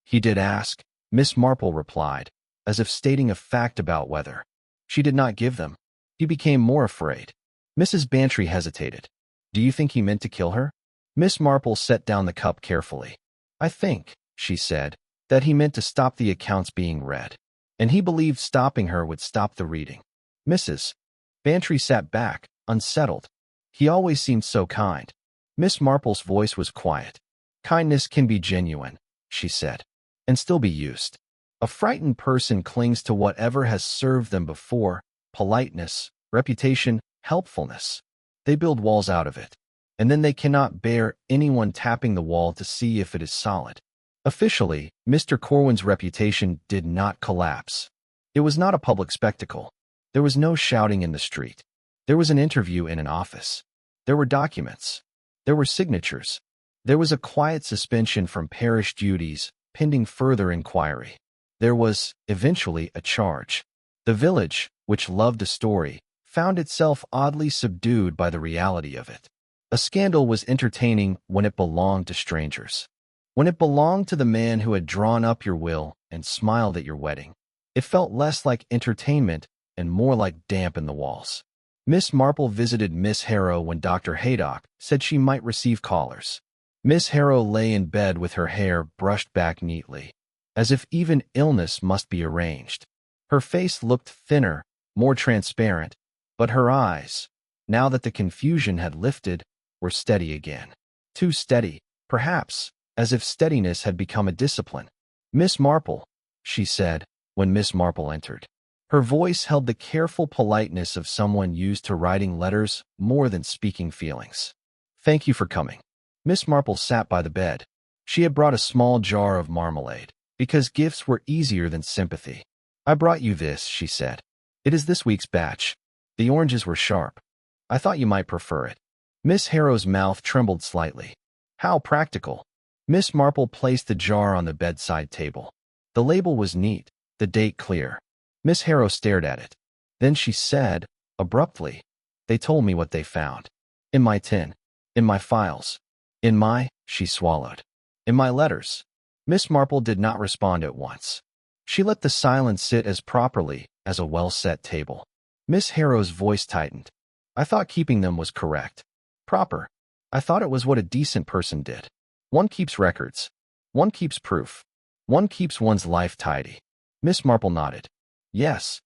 "He did ask," Miss Marple replied, as if stating a fact about whether. "She did not give them. He became more afraid." Mrs. Bantry hesitated. "Do you think he meant to kill her?" Miss Marple set down the cup carefully. "I think," she said, "that he meant to stop the accounts being read. And he believed stopping her would stop the reading." Mrs. Bantry sat back, unsettled. "He always seemed so kind." Miss Marple's voice was quiet. "Kindness can be genuine," she said, "and still be used. A frightened person clings to whatever has served them before, politeness, reputation, helpfulness. They build walls out of it, and then they cannot bear anyone tapping the wall to see if it is solid." Officially, Mr. Corwin's reputation did not collapse. It was not a public spectacle. There was no shouting in the street. There was an interview in an office. There were documents. There were signatures. There was a quiet suspension from parish duties, pending further inquiry. There was, eventually, a charge. The village, which loved a story, found itself oddly subdued by the reality of it. A scandal was entertaining when it belonged to strangers. When it belonged to the man who had drawn up your will and smiled at your wedding, it felt less like entertainment and more like damp in the walls. Miss Marple visited Miss Harrow when Dr. Haydock said she might receive callers. Miss Harrow lay in bed with her hair brushed back neatly, as if even illness must be arranged. Her face looked thinner, more transparent, but her eyes, now that the confusion had lifted, were steady again. Too steady, perhaps, as if steadiness had become a discipline. "Miss Marple," she said, when Miss Marple entered. Her voice held the careful politeness of someone used to writing letters more than speaking feelings. "Thank you for coming." Miss Marple sat by the bed. She had brought a small jar of marmalade, because gifts were easier than sympathy. "I brought you this," she said. "It is this week's batch. The oranges were sharp." I thought you might prefer it. Miss Harrow's mouth trembled slightly. How practical. Miss Marple placed the jar on the bedside table. The label was neat, the date clear. Miss Harrow stared at it. Then she said, abruptly, "They told me what they found. In my tin. In my files. In my," she swallowed. "In my letters." Miss Marple did not respond at once. She let the silence sit as properly as a well-set table. Miss Harrow's voice tightened. "I thought keeping them was correct. Proper. I thought it was what a decent person did. One keeps records. One keeps proof. One keeps one's life tidy." Miss Marple nodded. "Yes."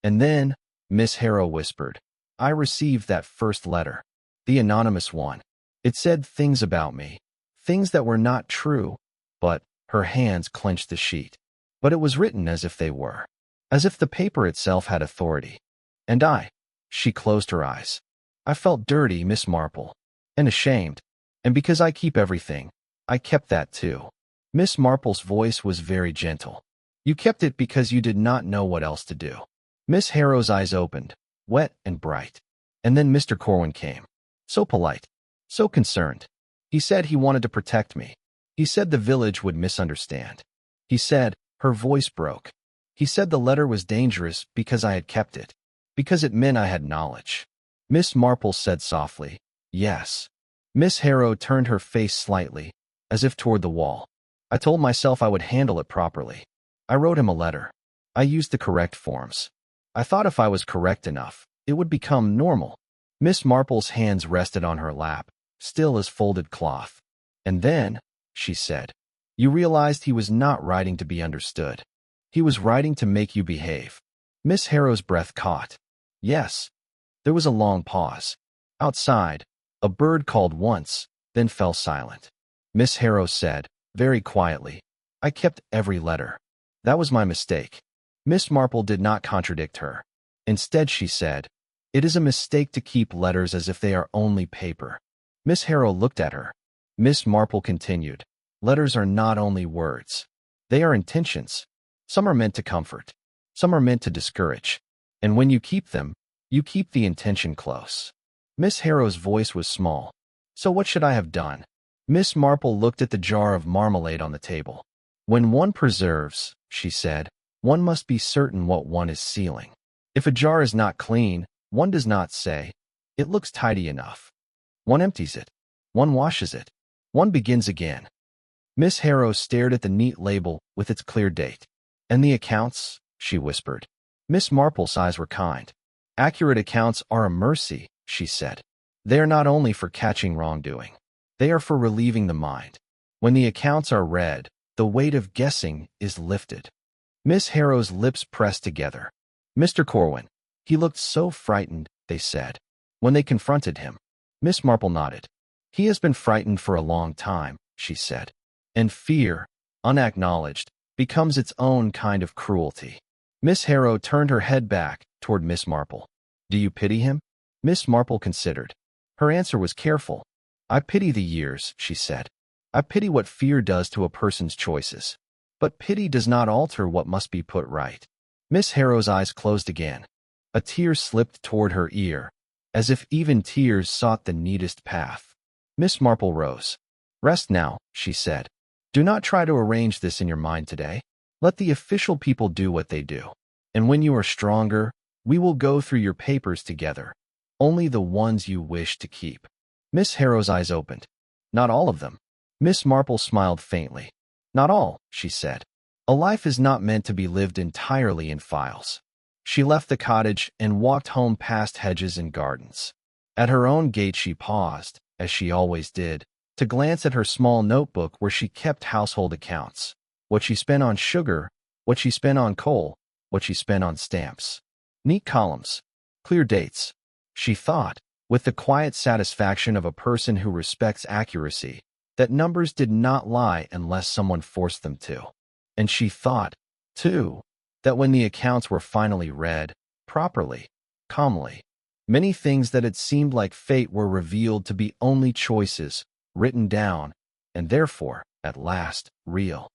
"And then," Miss Harrow whispered, "I received that first letter. The anonymous one. It said things about me. Things that were not true, but," her hands clenched the sheet. "But it was written as if they were. As if the paper itself had authority. And she closed her eyes. "I felt dirty, Miss Marple. And ashamed. And because I keep everything, I kept that too." Miss Marple's voice was very gentle. "You kept it because you did not know what else to do." Miss Harrow's eyes opened, wet and bright. "And then Mr. Corwin came. So polite. So concerned. He said he wanted to protect me. He said the village would misunderstand. He said," her voice broke, "he said the letter was dangerous because I had kept it. Because it meant I had knowledge." Miss Marple said softly, "Yes." Miss Harrow turned her face slightly, as if toward the wall. "I told myself I would handle it properly. I wrote him a letter. I used the correct forms. I thought if I was correct enough, it would become normal." Miss Marple's hands rested on her lap, still as folded cloth. "And then," she said, "you realized he was not writing to be understood. He was writing to make you behave." Miss Harrow's breath caught. "Yes." There was a long pause. Outside, a bird called once, then fell silent. Miss Harrow said, very quietly, "I kept every letter. That was my mistake." Miss Marple did not contradict her. Instead she said, "It is a mistake to keep letters as if they are only paper." Miss Harrow looked at her. Miss Marple continued, "Letters are not only words. They are intentions. Some are meant to comfort. Some are meant to discourage. And when you keep them, you keep the intention close." Miss Harrow's voice was small. "So what should I have done?" Miss Marple looked at the jar of marmalade on the table. "When one preserves," she said, "one must be certain what one is sealing. If a jar is not clean, one does not say, 'It looks tidy enough.' One empties it. One washes it. One begins again." Miss Harrow stared at the neat label with its clear date. "And the accounts?" she whispered. Miss Marple's eyes were kind. "Accurate accounts are a mercy," she said. "They are not only for catching wrongdoing. They are for relieving the mind. When the accounts are read, the weight of guessing is lifted." Miss Harrow's lips pressed together. "Mr. Corwin. He looked so frightened," they said. When they confronted him, Miss Marple nodded. "He has been frightened for a long time," she said. "And fear, unacknowledged, becomes its own kind of cruelty." Miss Harrow turned her head back toward Miss Marple. "Do you pity him?" Miss Marple considered. Her answer was careful. "I pity the years," she said. "I pity what fear does to a person's choices. But pity does not alter what must be put right." Miss Harrow's eyes closed again. A tear slipped toward her ear, as if even tears sought the neatest path. Miss Marple rose. "Rest now," she said. "Do not try to arrange this in your mind today. Let the official people do what they do. And when you are stronger, we will go through your papers together. Only the ones you wish to keep." Miss Harrow's eyes opened. "Not all of them." Miss Marple smiled faintly. "Not all," she said. "A life is not meant to be lived entirely in files." She left the cottage and walked home past hedges and gardens. At her own gate she paused, as she always did, to glance at her small notebook where she kept household accounts. What she spent on sugar, what she spent on coal, what she spent on stamps. Neat columns. Clear dates. She thought, with the quiet satisfaction of a person who respects accuracy, that numbers did not lie unless someone forced them to. And she thought, too, that when the accounts were finally read, properly, calmly, many things that had seemed like fate were revealed to be only choices, written down, and therefore, at last, real.